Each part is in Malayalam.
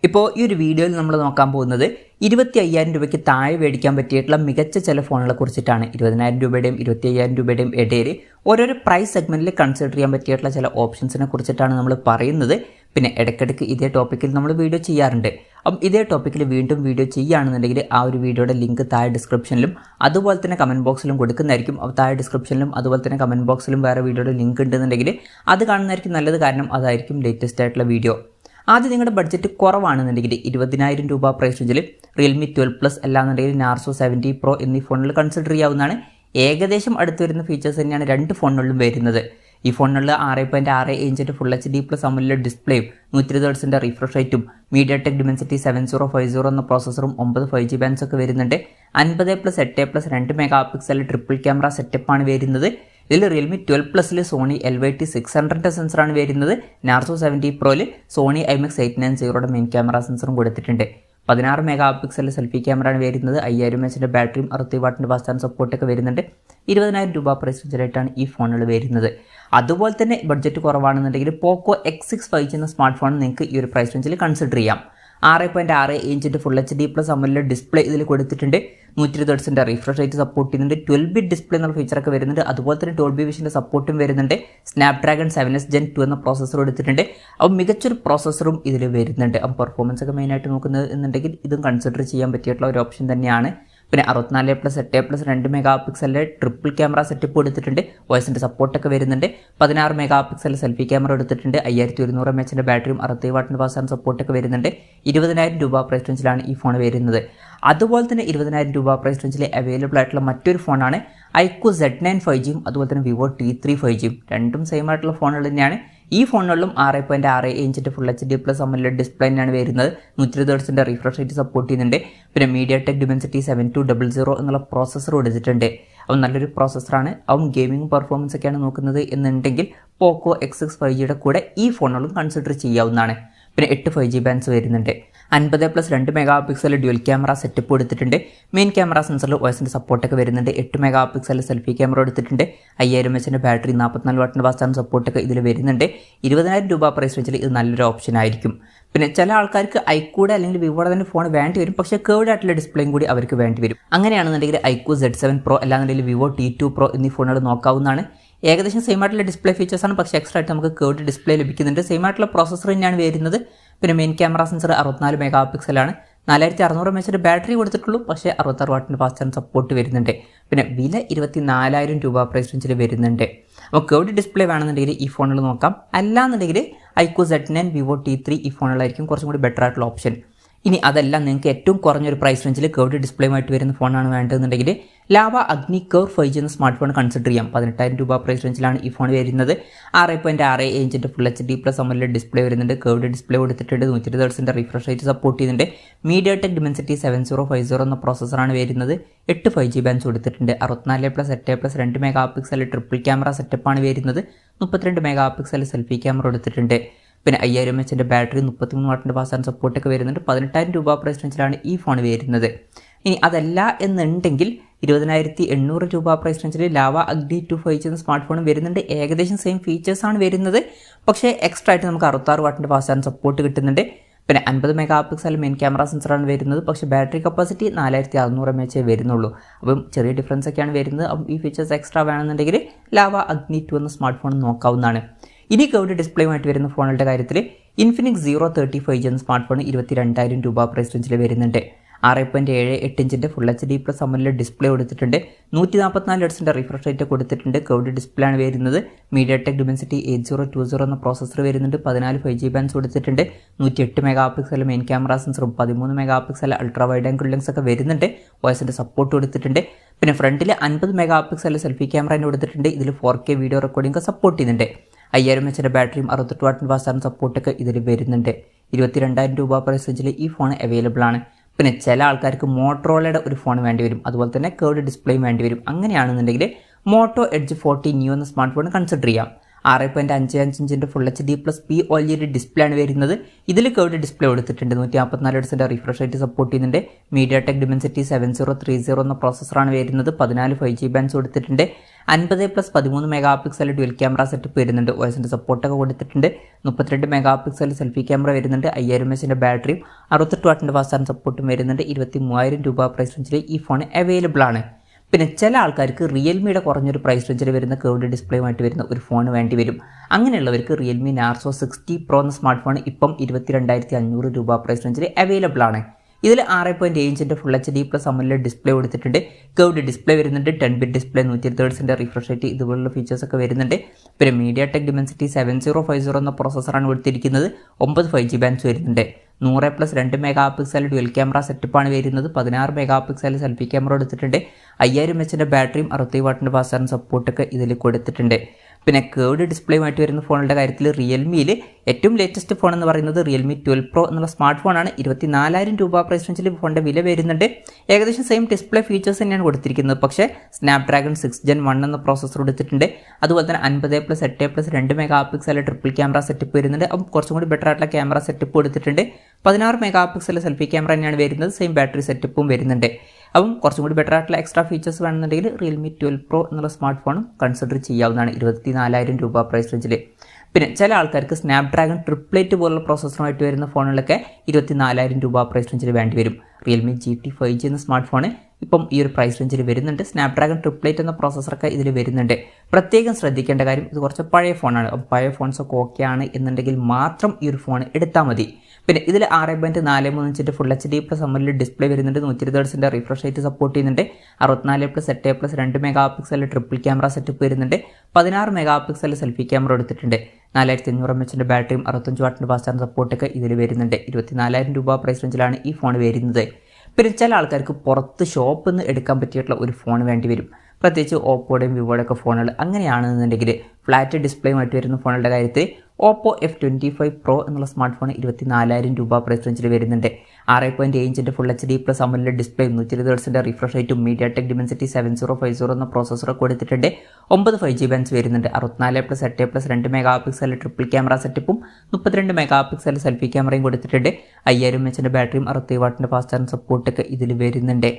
ഇപ്പോൾ ഈ ഒരു വീഡിയോയിൽ നമ്മൾ നോക്കാൻ പോകുന്നത് 25,000 രൂപയ്ക്ക് താഴെ മേടിക്കാൻ പറ്റിയിട്ടുള്ള മികച്ച ചില ഫോണുകളെ കുറിച്ചിട്ടാണ്. 20,000 രൂപയുടെയും 25,000 രൂപയുടെയും ഇടയിൽ ഓരോരോ പ്രൈസ് സെഗ്മെൻറ്റിൽ കൺസിഡർ ചെയ്യാൻ പറ്റിയിട്ടുള്ള ചില ഓപ്ഷൻസിനെ കുറിച്ചിട്ടാണ് നമ്മൾ പറയുന്നത്. പിന്നെ ഇടയ്ക്കിടയ്ക്ക് ഇതേ ടോപ്പിക്കിൽ നമ്മൾ വീഡിയോ ചെയ്യാറുണ്ട്. അപ്പം ഇതേ ടോപ്പിക്കിൽ വീണ്ടും വീഡിയോ ചെയ്യുകയാണെന്നുണ്ടെങ്കിൽ ആ ഒരു വീഡിയോയുടെ ലിങ്ക് താഴെ ഡിസ്ക്രിപ്ഷനിലും അതുപോലെ തന്നെ കമൻറ്റ് ബോക്സിലും കൊടുക്കുന്നതായിരിക്കും. അപ്പോൾ താഴെ ഡിസ്ക്രിപ്ഷനിലും അതുപോലെ തന്നെ കമൻറ്റ് ബോക്സിലും വേറെ വീഡിയോയുടെ ലിങ്ക് ഉണ്ടെന്നുണ്ടെങ്കിൽ അത് കാണുന്നതായിരിക്കും നല്ലത്. കാരണം അതായിരിക്കും ലേറ്റസ്റ്റ് ആയിട്ടുള്ള വീഡിയോ. ആദ്യം നിങ്ങളുടെ ബഡ്ജറ്റ് കുറവാണെന്നുണ്ടെങ്കിൽ 20,000 രൂപ പ്രൈസ് റേഞ്ചിൽ റിയൽമി 12+ അല്ലാന്നുണ്ടെങ്കിൽ നാർസോ 70 Pro എന്നീ ഫോണുകൾ കൺസിഡർ ചെയ്യാവുന്നതാണ്. ഏകദേശം അടുത്ത് വരുന്ന ഫീച്ചേഴ്സ് തന്നെയാണ് രണ്ട് ഫോണുകളിലും വരുന്നത്. ഈ ഫോണുകളിൽ 6.6 ഇഞ്ചിൻ്റെ full HD+ AMOLED ഡിസ്പ്ലേയും 120 Hz refresh റേറ്റും MediaTek Dimensity 7050 എന്ന പ്രോസസ്സറും 9 5G ബാൻഡ്സ് ഒക്കെ വരുന്നുണ്ട്. 50+8+ 2 MP ട്രിപ്പിൾ ക്യാമറ സെറ്റപ്പാണ് വരുന്നത്. ഇതിൽ റിയൽമി 12+ൽ സോണി LYT600 സെൻസറാണ് വരുന്നത്. നാർസോ 70 Proയിൽ സോണി IMX 890യുടെ മെയിൻ ക്യാമറ സെൻസറും കൊടുത്തിട്ടുണ്ട്. 16 MP സെൽഫി ക്യാമറയാണ് വരുന്നത്. 5000 mAh ബാറ്ററിയും 60 വാട്ടിൻ്റെ ഫാസ്റ്റ് ചാർജ് സപ്പോർട്ടൊക്കെ വരുന്നുണ്ട്. 20,000 രൂപ പ്രൈസ് റേഞ്ചിലായിട്ടാണ് ഈ ഫോണുകൾ വരുന്നത്. അതുപോലെ തന്നെ ബഡ്ജറ്റ് കുറവാണെന്നുണ്ടെങ്കിൽ പോക്കോ X6 5G എന്ന സ്മാർട്ട് ഫോൺ നിങ്ങൾക്ക് ഈ ഒരു പ്രൈസ് റേഞ്ചിൽ കൺസിഡർ ചെയ്യാം. 6.6 ഇഞ്ചിൻ്റെ ഫുൾ HD+ AMOLED ഡിസ്പ്ലേ ഇതിൽ കൊടുത്തിട്ടുണ്ട്. 120 Hz റിഫ്രഷ് റേറ്റ് സപ്പോർട്ട് ചെയ്യുന്നുണ്ട്. 12-bit ഡിസ്പ്ലേ എന്നുള്ള ഫീച്ചറൊക്കെ വരുന്നുണ്ട്. അതുപോലെ തന്നെ ഡോൾബി വിഷൻ്റെ സപ്പോർട്ടും വരുന്നുണ്ട്. സ്നാപ്ഡ്രാഗൺ 7S Gen 2 എന്ന പ്രോസസ്സർ എടുത്തിട്ടുണ്ട്. അപ്പോൾ മികച്ചൊരു പ്രോസസ്സറും ഇതിൽ വരുന്നുണ്ട്. അപ്പോൾ പെർഫോമൻസ് ഒക്കെ മെയിനായിട്ട് നോക്കുന്നത് എന്നുണ്ടെങ്കിൽ ഇതും കൺസിഡർ ചെയ്യാൻ പറ്റിയിട്ടുള്ള ഒരു ഓപ്ഷൻ തന്നെയാണ്. പിന്നെ 64+8+ 2 MP ട്രിപ്പിൾ ക്യാമറ സെറ്റപ്പ് എടുത്തിട്ടുണ്ട്. വോയിസിൻ്റെ സപ്പോർട്ടൊക്കെ വരുന്നുണ്ട്. 16 MP സെൽഫി ക്യാമറ എടുത്തിട്ടുണ്ട്. 5100 mAh ബാറ്ററിയും 60 വാട്ടിൻ്റെ ഫാസ്റ്റ് ചാർജ് സപ്പോർട്ടൊക്കെ വരുന്നുണ്ട്. 20,000 രൂപ പ്രൈസ് റേഞ്ചിലാണ് ഈ ഫോൺ വരുന്നത്. അതുപോലെ തന്നെ 20,000 രൂപ പ്രൈസ് റേഞ്ചിൽ അവൈലബിൾ ആയിട്ടുള്ള മറ്റൊരു ഫോണാണ് iQOO Z9 5G അതുപോലെ തന്നെ വിവോ T3 5G. രണ്ടും സെയിം ആയിട്ടുള്ള ഫോണുകൾ തന്നെയാണ്. ഈ ഫോണുകളിലും 6.6 ഇഞ്ചിൻ്റെ ഫുൾ HD+ AMOLED ഡിസ്പ്ലേ തന്നെയാണ് വരുന്നത്. 120 Hz റിഫ്രഷ് റേറ്റ് സപ്പോർട്ട് ചെയ്യുന്നുണ്ട്. പിന്നെ MediaTek Dimensity 7200 എന്നുള്ള പ്രോസസ്സർ എടുത്തിട്ടുണ്ട്. അവൻ നല്ലൊരു പ്രോസസ്സറാണ്. അവൻ ഗെയിമിംഗ് പെർഫോമൻസ് ഒക്കെയാണ് നോക്കുന്നത് എന്നുണ്ടെങ്കിൽ പോക്കോ X6 5Gയുടെ കൂടെ ഈ ഫോണുകളും കൺസിഡർ ചെയ്യാവുന്നതാണ്. പിന്നെ 8 5G ബാൻഡ്സ് വരുന്നുണ്ട്. 50+2 MP ഡ്യുവൽ ക്യാമറ സെറ്റപ്പ് എടുത്തിട്ടുണ്ട്. മെയിൻ ക്യാമറ സെൻസറിൽ വോയിസിൻ്റെ സപ്പോർട്ടൊക്കെ വരുന്നുണ്ട്. 8 MP സെൽഫി ക്യാമറ എടുത്തിട്ടുണ്ട്. 5000 mAh ബാറ്ററി 44 വാട്ടിൻ്റെ ഫാസ്റ്റ് ചാർജ് സപ്പോർട്ടൊക്കെ ഇതിൽ വരുന്നുണ്ട്. 20,000 രൂപ പ്രൈസ് റേഞ്ചിൽ ഇത് നല്ലൊരു ഓപ്ഷൻ ആയിരിക്കും. പിന്നെ ചില ആൾക്കാർക്ക് iQOOയുടെ അല്ലെങ്കിൽ വിവോയുടെ തന്നെ ഫോൺ വേണ്ടി വരും. പക്ഷേ കേർവ്ഡ് ആയിട്ടുള്ള ഡിസ്പ്ലേയും കൂടി അവർക്ക് വേണ്ടി വരും. അങ്ങനെയാണെന്നുണ്ടെങ്കിൽ iQOO Z7 Pro അല്ലാന്നുണ്ടെങ്കിൽ വിവോ T2 Pro എന്നീ ഫോണുകൾ നോക്കാവുന്നതാണ്. ഏകദേശം സെയിം ആയിട്ടുള്ള ഡിസ്പ്ലേ ഫീച്ചേഴ്സാണ്. പക്ഷേ എക്സ്ട്രാ ആയിട്ട് നമുക്ക് കേർവ്ഡ് ഡിസ്പ്ലേ ലഭിക്കുന്നുണ്ട്. സെയിം ആയിട്ടുള്ള പ്രോസസ്സർ തന്നെയാണ് വരുന്നത്. പിന്നെ മെയിൻ ക്യാമറ സെൻസർ 64 MP ആണ്. 4600 mAh ബാറ്ററി കൊടുത്തിട്ടുള്ളൂ. പക്ഷേ 66 വാട്ടിൻ്റെ ഫാസ്റ്റ് ചാർജ് സപ്പോർട്ട് വരുന്നുണ്ട്. പിന്നെ വില 24,000 രൂപ പ്രൈസ് റേഞ്ചിൽ വരുന്നുണ്ട്. അപ്പോൾ കേർവ്ഡ് ഡിസ്പ്ലേ വേണമെന്നുണ്ടെങ്കിൽ ഈ ഫോണുകൾ നോക്കാം. അല്ലാന്നുണ്ടെങ്കിൽ iQOO Z9 വിവോ T3 ഈ ഫോണുകളായിരിക്കും കുറച്ചും കൂടി ബെറ്റർ ആയിട്ടുള്ള ഓപ്ഷൻ. ഇനി അതല്ല നിങ്ങൾക്ക് ഏറ്റവും കുറഞ്ഞൊരു പ്രൈസ് റേഞ്ചിൽ കേർവ്ഡ് ഡിസ്പ്ലേയുമായിട്ട് വരുന്ന ഫോണാണ് വേണ്ടതെന്നുണ്ടെങ്കിൽ ലാവ അഗ്നി കർവ് 5G എന്ന സ്മാർട്ട് ഫോൺ കൺസിഡർ ചെയ്യാം. 18,000 രൂപ പ്രൈസ് റേഞ്ചിലാണ് ഈ ഫോൺ വരുന്നത്. 6.6 ഇഞ്ചിൻ്റെ ഫുൾ HD+ AMOLED ഡിസ്പ്ലേ വരുന്നുണ്ട്. കേർവ്ഡ് ഡിസ്പ്ലേ കൊടുത്തിട്ടുണ്ട്. 120 Hz റിഫ്രഷ് റേറ്റ് സപ്പോർട്ട് ചെയ്യുന്നുണ്ട്. MediaTek Dimensity 7050 എന്ന പ്രോസസ്സറാണ് വരുന്നത്. 8 5G ബാൻഡ്സ് കൊടുത്തിട്ടുണ്ട്. 64+8+ 2 MP ട്രിപ്പിൾ ക്യാമറ സെറ്റപ്പാണ് വരുന്നത്. 32 MP സെൽഫി ക്യാമറ എടുത്തിട്ടുണ്ട്. പിന്നെ 5000 mAh ബാറ്ററി 33 വാട്ടിൻ്റെ ഫാസ്റ്റ് ചാർജ് സപ്പോർട്ടൊക്കെ വരുന്നുണ്ട്. 18,000 രൂപ പ്രൈസ് റേഞ്ചിലാണ് ഈ ഫോൺ വരുന്നത്. ഇനി അതല്ല എന്നുണ്ടെങ്കിൽ 20,800 രൂപ പ്രൈസ് റേഞ്ചിൽ ലാവ അഗ്നി 2 5G എന്ന സ്മാർട്ട് ഫോൺ വരുന്നുണ്ട്. ഏകദേശം സെയിം ഫീച്ചേഴ്സാണ് വരുന്നത്. പക്ഷേ എക്സ്ട്രാ ആയിട്ട് നമുക്ക് 66 വാട്ടിൻ്റെ ഫാസ്റ്റ് ചാർജ് സപ്പോർട്ട് കിട്ടുന്നുണ്ട്. പിന്നെ 50 MP മെയിൻ ക്യാമറ സെൻസറാണ് വരുന്നത്. പക്ഷേ ബാറ്ററി കപ്പാസിറ്റി 4600 mAh വരുന്നുള്ളൂ. അപ്പം ചെറിയ ഡിഫറൻസ് ഒക്കെയാണ് വരുന്നത്. അപ്പം ഈ ഫീച്ചേഴ്സ് എക്സ്ട്രാ വേണമെന്നുണ്ടെങ്കിൽ ലാവ അഗ്നി 2 എന്ന സ്മാർട്ട് ഫോൺ നോക്കാവുന്നതാണ്. ഇനി കേർവ്ഡ് ഡിസ്പ്ലേയുമായിട്ട് വരുന്ന ഫോണുകളുടെ കാര്യത്തിൽ Infinix Zero 30 5G എന്ന സ്മാർട്ട് ഫോൺ 22,000 രൂപ പ്രൈസ് റേഞ്ചിൽ വരുന്നുണ്ട്. 6.78 ഇഞ്ചിൻ്റെ ഫുൾ HD+ AMOLED ഡിസ്പ്ലേ കൊടുത്തിട്ടുണ്ട്. 144 Hz റിഫ്രഷ് റേറ്റ് കൊടുത്തിട്ടുണ്ട്. കേർവ്ഡ് ഡിസ്പ്ലേ ആണ് വരുന്നത്. MediaTek Dimensity 8020 എന്ന പ്രോസസ്സർ വരുന്നുണ്ട്. 14 5G ബാൻഡ്സ് കൊടുത്തിട്ടുണ്ട്. 108 MP മെയിൻ ക്യാമറ സെൻസറും 13 MP ultra wide angle lens ഒക്കെ വരുന്നുണ്ട്. വോയിസിൻ്റെ സപ്പോർട്ട് കൊടുത്തിട്ടുണ്ട്. പിന്നെ ഫ്രണ്ടിൽ 50 MP സെൽഫി ക്യാമറ കൊടുത്തിട്ടുണ്ട്. ഇതിൽ 4K വീഡിയോ റെക്കോർഡിംഗ് സപ്പോർട്ട് ചെയ്യുന്നുണ്ട്. 5000 mAh ബാറ്ററിയും 68 വാട്ടിൻ്റെ ഫാസ്റ്റ് ചാർജ് സപ്പോർട്ടൊക്കെ ഇതിൽ വരുന്നുണ്ട്. 22,000 രൂപ പ്രൈസ് റേഞ്ചിൽ ഈ ഫോൺ അവൈലബിൾ ആണ്. പിന്നെ ചില ആൾക്കാർക്ക് മോട്ടറോളയുടെ ഒരു ഫോൺ വേണ്ടി വരും. അതുപോലെ തന്നെ കേർവ്ഡ് ഡിസ്പ്ലേയും വേണ്ടി വരും. അങ്ങനെയാണെന്നുണ്ടെങ്കിൽ മോട്ടോ എഡ്ജ് 40 ന്യൂ എന്ന സ്മാർട്ട് ഫോൺ കൺസിഡർ ചെയ്യാം. 6.55 ഇഞ്ചിൻ്റെ ഫുൾ HD+ POLED ഡിസ്പ്ലേ ആണ് വരുന്നത്. ഇതിൽ കേർവ്ഡ് ഡിസ്പ്ലേ കൊടുത്തിട്ടുണ്ട്. 144 Hz റിഫ്രഷ് റേറ്റ് സപ്പോർട്ട് ചെയ്യുന്നുണ്ട്. MediaTek Dimensity 7030 എന്ന പ്രോസസ്സറാണ് വരുന്നത്. 14 5G ബാൻഡ്സ് കൊടുത്തിട്ടുണ്ട്. 50+13 mega pixel dual camera setup വരുന്നുണ്ട്. OSന്റെ സപ്പോർട്ടൊക്കെ കൊടുത്തിട്ടുണ്ട്. 32 മെഗാ പിക്സൽ സെൽഫി ക്യാമറ വരുന്നുണ്ട്. 5000 mAh ബാറ്ററിയും 68 വാട്ടിൻ്റെ ഫാസ്റ്റ് ചാർജിംഗ് സപ്പോർട്ടും വരുന്നുണ്ട്. 23,000 രൂപ പ്രൈസ് റേഞ്ചിൽ ഈ ഫോൺ അവൈലബിൾ ആണ്. പിന്നെ ചില ആൾക്കാർക്ക് റിയൽമിയുടെ കുറഞ്ഞൊരു പ്രൈസ് റേഞ്ചിൽ വരുന്ന കേർവ്ഡ് ഡിസ്പ്ലേയുമായിട്ട് വരുന്ന ഒരു ഫോൺ വേണ്ടി വരും. അങ്ങനെയുള്ളവർക്ക് റിയൽമി നാർസോ 60 Pro എന്ന സ്മാർട്ട് ഫോൺ ഇപ്പം 22,500 രൂപ പ്രൈസ് റേഞ്ചിൽ അവൈലബിൾ ആണ്. ഇതിൽ 6.7 ഇഞ്ചിൻ്റെ ഫുൾ HD+ AMOLED ഡിസ്പ്ലേ കൊടുത്തിട്ടുണ്ട്. കേർവ്ഡ് ഡിസ്പ്ലേ വരുന്നുണ്ട്. 10-bit display, 120 Hz refresh rate, ഇതുപോലുള്ള ഫീച്ചേഴ്സൊക്കെ വരുന്നുണ്ട്. പിന്നെ MediaTek Dimensity 7050 എന്ന പ്രോസസ്സറാണ് കൊടുത്തിരിക്കുന്നത്. 9 5G ബാൻഡ്സ് വരുന്നുണ്ട്. 100+2 മെഗാ പിക്സൽ ഡ്യുവൽ ക്യാമറ സെറ്റപ്പാണ് വരുന്നത്. 16 മെഗാ പിക്സൽ സെൽഫി ക്യാമറ കൊടുത്തിട്ടുണ്ട്. 5000 mAh ബാറ്ററിയും 60 വാട്ടിൻ്റെ ഫാസ്റ്റ് ചാർജിംഗ് സപ്പോർട്ടൊക്കെ ഇതിൽ കൊടുത്തിട്ടുണ്ട്. പിന്നെ കേർവ്ഡ് ഡിസ്പ്ലേയുമായിട്ട് വരുന്ന ഫോണുകളുടെ കാര്യത്തിൽ റിയൽമിയിൽ ഏറ്റവും ലേറ്റസ്റ്റ് ഫോൺ എന്ന് പറയുന്നത് റിയൽമി 12 Pro എന്നുള്ള സ്മാർട്ട് ഫോണാണ്. 24,000 രൂപ പ്രൈസ് റേഞ്ചിൽ ഫോണിൻ്റെ വില വരുന്നുണ്ട്. ഏകദേശം സെയിം ഡിസ്പ്ലേ ഫീച്ചേഴ്സ് തന്നെയാണ് കൊടുത്തിരിക്കുന്നത്. പക്ഷേ Snapdragon 6 Gen 1 എന്ന പ്രോസസ്സർ കൊടുത്തിട്ടുണ്ട്. അതുപോലെ തന്നെ 50+8+2 mega pixel triple camera setup വരുന്നുണ്ട്. അപ്പം കുറച്ചും കൂടി ബെറ്റർ ആയിട്ടുള്ള ക്യാമറ സെറ്റപ്പ് കൊടുത്തിട്ടുണ്ട്. 16 മെഗാ പിക്സൽ സെൽഫി ക്യാമറ തന്നെയാണ് വരുന്നത്. സെയിം ബാറ്ററി സെറ്റപ്പും വരുന്നുണ്ട്. അപ്പം കുറച്ചും കൂടി ബെറ്റർ ആയിട്ടുള്ള എക്സ്ട്രാ ഫീച്ചേഴ്സ് വേണമെന്നുണ്ടെങ്കിൽ റിയൽമി 12 Pro എന്നുള്ള സ്മാർട്ട് ഫോണും കൺസിഡർ ചെയ്യാവുന്നതാണ് 24,000 രൂപ പ്രൈസ് റേഞ്ചിൽ. പിന്നെ ചില ആൾക്കാർക്ക് Snapdragon 888 പോലുള്ള പ്രോസസ്സറുമായിട്ട് വരുന്ന ഫോണുകളൊക്കെ 24,000 രൂപ പ്രൈസ് റേഞ്ചിൽ വേണ്ടി വരും. റിയൽമി GT 5G എന്ന സ്മാർട്ട് ഫോൺ ഇപ്പം ഈ ഒരു പ്രൈസ് റേഞ്ചിൽ വരുന്നുണ്ട്. Snapdragon 888 എന്ന പ്രോസസ്സറൊക്കെ ഇതിൽ വരുന്നുണ്ട്. പ്രത്യേകം ശ്രദ്ധിക്കേണ്ട കാര്യം, ഇത് കുറച്ച് പഴയ ഫോണാണ്. അപ്പം പഴയ ഫോൺസൊക്കെ ഓക്കെ ആണ് എന്നുണ്ടെങ്കിൽ മാത്രം ഈ ഒരു ഫോൺ എടുത്താൽ മതി. പിന്നെ ഇതിൽ 6.43 ഇഞ്ചിൻ്റെ ഫുൾ HD+ AMOLED ഡിസ്പ്ലേ വരുന്നുണ്ട്. 120 Hz റിഫ്രഷ് റേറ്റ് സപ്പോർട്ട് ചെയ്യുന്നുണ്ട്. 64+8+2 mega pixel triple camera setup വരുന്നുണ്ട്. 16 മെഗാ പിക്സൽ സെൽഫി ക്യാമറ എടുത്തിട്ടുണ്ട്. 4500 mAh ബാറ്ററിയും 65 വാട്ടിൻ്റെ ഫാസ്റ്റ് ചാർജിംഗ് സപ്പോർട്ടൊക്കെ ഇതിൽ വരുന്നുണ്ട്. 24,000 രൂപ പ്രൈസ് റേഞ്ചിലാണ് ഈ ഫോൺ വരുന്നത്. പിന്നെ ചില ആൾക്കാർക്ക് പുറത്ത് ഷോപ്പിൽ നിന്ന് എടുക്കാൻ പറ്റിയിട്ടുള്ള ഒരു ഫോൺ വേണ്ടി വരും. പ്രത്യേകിച്ച് ഓപ്പോയുടെയും വിവോയുടെ ഒക്കെ ഫോണുകൾ അങ്ങനെയാണെന്നുണ്ടെങ്കിൽ ഫ്ലാറ്റ് ഡിസ്പ്ലേയുമായിട്ട് വരുന്ന ഫോണുകളുടെ കാര്യത്തിൽ Oppo F25 Pro എന്നുള്ള സ്മാർട്ട് ഫോൺ 24,000 രൂപ പ്രൈസ് റേഞ്ചിൽ വരുന്നുണ്ട്. 6.7 ഇഞ്ചിൻ്റെ full HD+ AMOLED display, 120 Hz refresh റേറ്റും MediaTek Dimensity 7050 എന്ന പ്രോസസ്സർ കൊടുത്തിട്ടുണ്ട്. 9 5G ബാൻഡ്സ് വരുന്നുണ്ട്. 64+8+2 മെഗാ പിക്സൽ ട്രിപ്പിൾ ക്യാമറ സെറ്റപ്പും 32 മെഗാ പിക്സൽ സെൽഫി ക്യാമറയും കൊടുത്തിട്ടുണ്ട്. 5000 mAh ബാറ്ററിയും 60 വാട്ടിൻ്റെ ഫാസ്റ്റ് ചാർജിംഗ് സപ്പോർട്ടൊക്കെ ഇതിൽ വരുന്നുണ്ട്.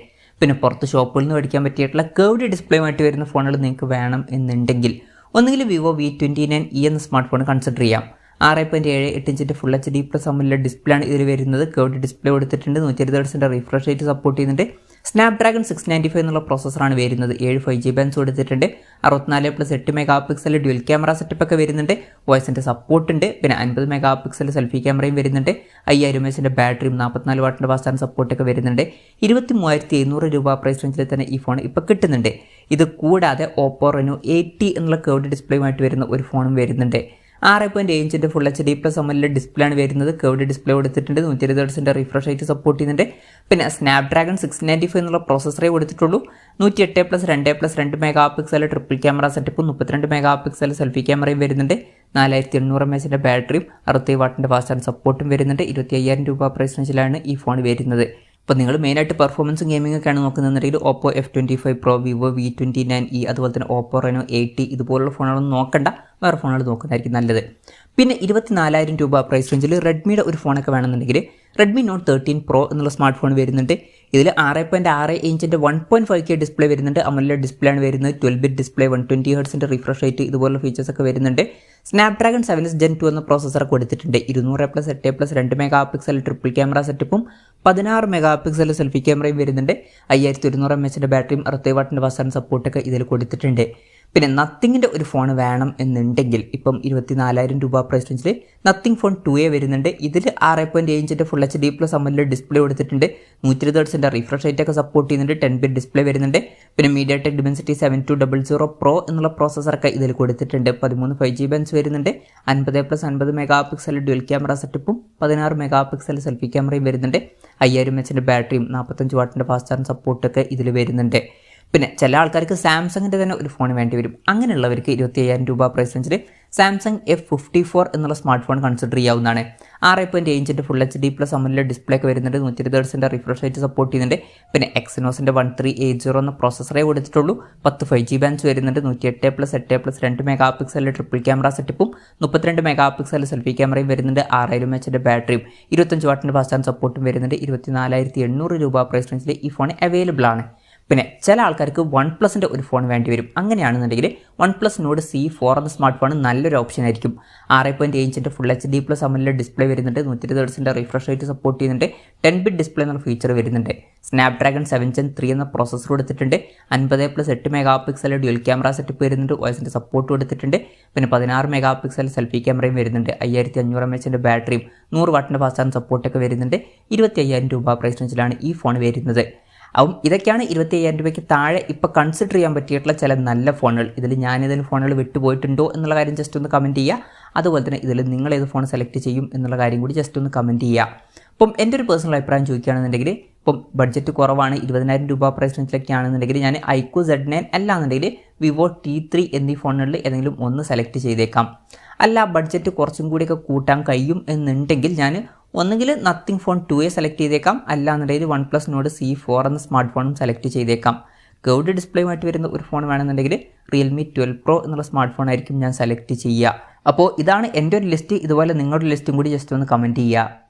പിന്നെ പുറത്ത് ഷോപ്പിൽ നിന്ന് മേടിക്കാൻ പറ്റിയിട്ടുള്ള കേർവ്ഡ് ഡിസ്പ്ലേയുമായിട്ട് വരുന്ന ഫോണുകൾ നിങ്ങൾക്ക് വേണം എന്നുണ്ടെങ്കിൽ ഒന്നുകിൽ വിവോ V29e എന്ന സ്മാർട്ട് ഫോൺ കൺസിഡർ ചെയ്യാം. 6.78 ഇഞ്ചിൻ്റെ ഫുൾ HD+ AMOLED ഡിസ്പ്ലേ ആണ് ഇതിൽ വരുന്നത്. കേർവ്ഡ് ഡിസ്പ്ലേ കൊടുത്തിട്ടുണ്ട്. 120 Hz റിഫ്രഷ് റേറ്റ് സപ്പോർട്ട് ചെയ്യുന്നുണ്ട്. Snapdragon 695 എന്നുള്ള പ്രോസസ്സറാണ് വരുന്നത്. 7 5G ബാൻഡ്സ് കൊടുത്തിട്ടുണ്ട്. 64+8 മെഗാ പിക്സൽ ഡ്യുവൽ ക്യാമറ സെറ്റപ്പൊക്കെ വരുന്നുണ്ട്. OSന്റെ സപ്പോർട്ടുണ്ട്. പിന്നെ 50 മെഗാ പിക്സൽ സെൽഫി ക്യാമറയും വരുന്നുണ്ട്. 5000 mAh ബാറ്ററിയും 44 വാട്ടിൻ്റെ ഫാസ്റ്റ് ചാർജിംഗ് സപ്പോർട്ടൊക്കെ വരുന്നുണ്ട്. 23,700 രൂപ പ്രൈസ് റേഞ്ചിൽ തന്നെ ഈ ഫോൺ ഇപ്പോൾ കിട്ടുന്നുണ്ട്. ഇത് കൂടാതെ Oppo Reno 80 എന്നുള്ള കേർവ്ഡ് ഡിസ്പ്ലേയുമായിട്ട് വരുന്ന ഒരു ഫോണും വരുന്നുണ്ട്. 6.7 ഇഞ്ചിൻ്റെ ഫുൾ HD+ AMOLED ഡിസ്പ്ലേ ആണ് വരുന്നത്. കേർവ്ഡ് ഡിസ്പ്ലേ കൊടുത്തിട്ടുണ്ട്. 120 Hz റിഫ്രഷ് റേറ്റ് സപ്പോർട്ട് ചെയ്യുന്നുണ്ട്. പിന്നെ Snapdragon 695 എന്നുള്ള പ്രോസസ്സറേ കൊടുത്തിട്ടുള്ളൂ. 108+2+2 മെഗാ പിക്സൽ ട്രിപ്പിൾ ക്യാമറ സെറ്റപ്പും 32 മെഗാ പിക്സൽ സെൽഫി ക്യാമറയും വരുന്നുണ്ട്. 4800 mAh ബാറ്ററിയും 60 വാട്ടിൻ്റെ ഫാസ്റ്റ് ചാർജിംഗ് സപ്പോർട്ടും വരുന്നുണ്ട്. 25,000 രൂപ പ്രൈസ് റേഞ്ചിലാണ് ഈ ഫോൺ വരുന്നത്. അപ്പോൾ നിങ്ങൾ മെയിനായിട്ട് പെർഫോമൻസും ഗെയിമിംഗ് ഒക്കെയാണ് നോക്കുന്നതെന്നുണ്ടെങ്കിൽ Oppo F25 Pro, Vivo V29e, അതുപോലെ തന്നെ Oppo Reno 80 ഇതുപോലുള്ള ഫോണുകളൊന്നും നോക്കണ്ട, വേറെ ഫോണുകൾ നോക്കുന്നതായിരിക്കും നല്ലത്. പിന്നെ 24,000 രൂപ പ്രൈസ് റേഞ്ചിൽ റെഡ്മിയുടെ ഒരു ഫോണൊക്കെ വേണമെന്നുണ്ടെങ്കിൽ Redmi Note 13 Pro എന്നുള്ള സ്മാർട്ട് ഫോൺ വരുന്നുണ്ട്. ഇതിൽ 6.6 ഇഞ്ചിൻ്റെ 1.5K ഡിസ്പ്ലേ വരുന്നുണ്ട്. AMOLED ഡിസ്പ്ലേ ആണ് വരുന്നത്. 12-bit display, 120 Hz refresh rate, ഇതുപോലുള്ള ഫീച്ചേഴ്സൊക്കെ വരുന്നുണ്ട്. Snapdragon 7 Gen 2 എന്ന പ്രോസസ്സർ കൊടുത്തിട്ടുണ്ട്. 200+8+2 മെഗാ പിക്സൽ ട്രിപ്പിൾ ക്യാമറ സെറ്റപ്പും 16 മെഗാ പിക്സൽ സെൽഫി ക്യാമറയും വരുന്നുണ്ട്. 5100 mAh ബാറ്ററിയും 60 വാട്ടിൻ്റെ ഫാസ്റ്റ് ചാർജിംഗ് സപ്പോർട്ടൊക്കെ ഇതിൽ കൊടുത്തിട്ടുണ്ട്. പിന്നെ നത്തിങ്ങിൻ്റെ ഒരു ഫോൺ വേണം എന്നുണ്ടെങ്കിൽ ഇപ്പം 24,000 രൂപ പ്രൈസ് റേഞ്ചിൽ നത്തിങ് ഫോൺ 2A വരുന്നുണ്ട്. ഇതിൽ 6.7 ഇഞ്ചിൻ്റെ ഫുൾ HD+ AMOLED ഡിസ്പ്ലേ കൊടുത്തിട്ടുണ്ട്. 120 Hz റിഫ്രഷ് റേറ്റ് ഒക്കെ സപ്പോർട്ട് ചെയ്യുന്നുണ്ട്. 10-bit ഡിസ്പ്ലേ വരുന്നുണ്ട്. പിന്നെ MediaTek Dimensity 7200 Pro എന്നുള്ള പ്രോസസ്സറൊക്കെ ഇതിൽ കൊടുത്തിട്ടുണ്ട്. 13 5G ബാൻഡ്സ് വരുന്നുണ്ട്. 50+50 മെഗാ പിക്സൽ ഡ്യുവൽ ക്യാമറ സെറ്റപ്പും 16 മെഗാ പിക്സൽ സെൽഫി ക്യാമറയും വരുന്നുണ്ട്. 5000 mAh ബാറ്ററിയും 45 വാട്ടിൻ്റെ ഫാസ്റ്റ് ചാർജിംഗ് സപ്പോർട്ടൊക്കെ ഇതിൽ വരുന്നുണ്ട്. പിന്നെ ചില ആൾക്കാർക്ക് സാംസങ്ങിൻ്റെ തന്നെ ഒരു ഫോൺ വേണ്ടി വരും. അങ്ങനെയുള്ളവർക്ക് 25,000 രൂപ പ്രൈസ് റേഞ്ചിൽ സാംസങ് F54 എന്നുള്ള സ്മാർട്ട് ഫോൺ കൺസിഡർ ചെയ്യാവുന്നതാണ്. 6.7 ഇഞ്ചിൻ്റെ ഫുൾ HD+ AMOLED ഡിസ്പ്ലേ ഒക്കെ വരുന്നുണ്ട്. 120 Hz റിഫ്രഷ് റേറ്റ് സപ്പോർട്ട് ചെയ്യുന്നുണ്ട്. പിന്നെ Exynosൻ്റെ 1380 എന്ന പ്രോസസ്സറേ കൊടുത്തിട്ടുള്ളൂ. 10 5G ബാൻഡ്സ് വരുന്നുണ്ട്. 108+8+2 മെഗാ പിക്സൽ ട്രിപ്പിൾ ക്യാമറ സെറ്റപ്പും 32 മെഗാ പിക്സൽ സെൽഫി ക്യാമറയും വരുന്നുണ്ട്. 6000 mAh ബാറ്ററിയും 25 വാട്ടിൻ്റെ ഫാസ്റ്റ് ചാർജിംഗ് സപ്പോർട്ടും വരുന്നുണ്ട്. 24,800 രൂപ പ്രൈസ് റേഞ്ചിൽ ഈ ഫോൺ അവൈലബിൾ ആണ്. പിന്നെ ചില ആൾക്കാർക്ക് OnePlusന്റെ ഒരു ഫോൺ വേണ്ടി വരും. അങ്ങനെയാണെന്നുണ്ടെങ്കിൽ OnePlus Nord C4 എന്ന സ്മാർട്ട് ഫോൺ നല്ലൊരു ഓപ്ഷൻ ആയിരിക്കും. 6.7 ഇഞ്ചിൻ്റെ ഫുൾ HD+ AMOLED ഡിസ്പ്ലേ വരുന്നുണ്ട്, 120 Hz റിഫ്രഷ് റേറ്റ് സപ്പോർട്ട് ചെയ്യുന്നുണ്ട്, 10-bit ഡിസ്പ്ലേ എന്നുള്ള ഫീച്ചർ വരുന്നുണ്ട്, Snapdragon 7 Gen 3 എന്ന പ്രോസസ്സർ കൊടുത്തിട്ടുണ്ട്, 50+8 മെഗാ ഡ്യുവൽ ക്യാമറ സെറ്റപ്പ് വരുന്നുണ്ട്, OSന്റെ സപ്പോർട്ട് കൊടുത്തിട്ടുണ്ട്, പിന്നെ 16 മെഗാ സെൽഫി ക്യാമറയും വരുന്നുണ്ട്, 5500 mAh ബാറ്ററിയും 100 വാട്ടിൻ്റെ ഫാസ്റ്റ് ചാർജ് സപ്പോർട്ടൊക്കെ വരുന്നുണ്ട്. 25,000 രൂപ പ്രൈസ് റേഞ്ചിലാണ് ഈ ഫോൺ വരുന്നത്. അപ്പം ഇതൊക്കെയാണ് 25,000 രൂപയ്ക്ക് താഴെ ഇപ്പോൾ കൺസിഡർ ചെയ്യാൻ പറ്റിയിട്ടുള്ള ചില നല്ല ഫോണുകൾ. ഇതിൽ ഞാനേതെങ്കിലും ഫോണുകൾ വിട്ടുപോയിട്ടുണ്ടോ എന്നുള്ള കാര്യം ജസ്റ്റ് ഒന്ന് കമൻറ്റ് ചെയ്യുക. അതുപോലെ തന്നെ ഇതിൽ നിങ്ങൾ ഏത് ഫോൺ സെലക്ട് ചെയ്യും എന്നുള്ള കാര്യം കൂടി ജസ്റ്റ് ഒന്ന് കമൻറ്റ് ചെയ്യുക. അപ്പം എൻ്റെ ഒരു പേഴ്സണൽ അഭിപ്രായം ചോദിക്കുകയാണെന്നുണ്ടെങ്കിൽ ഇപ്പം ബഡ്ജറ്റ് കുറവാണ്, 20,000 രൂപ പ്രൈസ് റേഞ്ചിലൊക്കെ ആണെന്നുണ്ടെങ്കിൽ ഞാൻ iQOO Z9 അല്ലാന്നുണ്ടെങ്കിൽ Vivo T3 എന്നീ ഫോണുകളിൽ ഏതെങ്കിലും ഒന്ന് സെലക്ട് ചെയ്തേക്കാം. അല്ല ബഡ്ജറ്റ് കുറച്ചും കൂടിയൊക്കെ കൂട്ടാൻ കഴിയും എന്നുണ്ടെങ്കിൽ ഞാൻ ഒന്നുകിൽ നത്തിങ് ഫോൺ 2a സെലക്ട് ചെയ്തേക്കാം, അല്ലാന്നുണ്ടെങ്കിൽ OnePlus Nord C4 എന്ന സ്മാർട്ട് ഫോണും സെലക്ട് ചെയ്തേക്കാം. കേർവ്ഡ് ഡിസ്പ്ലേയുമായിട്ട് വരുന്ന ഒരു ഫോൺ വേണമെന്നുണ്ടെങ്കിൽ Realme 12 Pro എന്നുള്ള സ്മാർട്ട് ഫോൺ ആയിരിക്കും ഞാൻ സെലക്ട് ചെയ്യുക. അപ്പോൾ ഇതാണ് എൻ്റെ ഒരു ലിസ്റ്റ്. ഇതുപോലെ നിങ്ങളുടെ ലിസ്റ്റും കൂടി ജസ്റ്റ് ഒന്ന് കമൻറ്റ് ചെയ്യുക.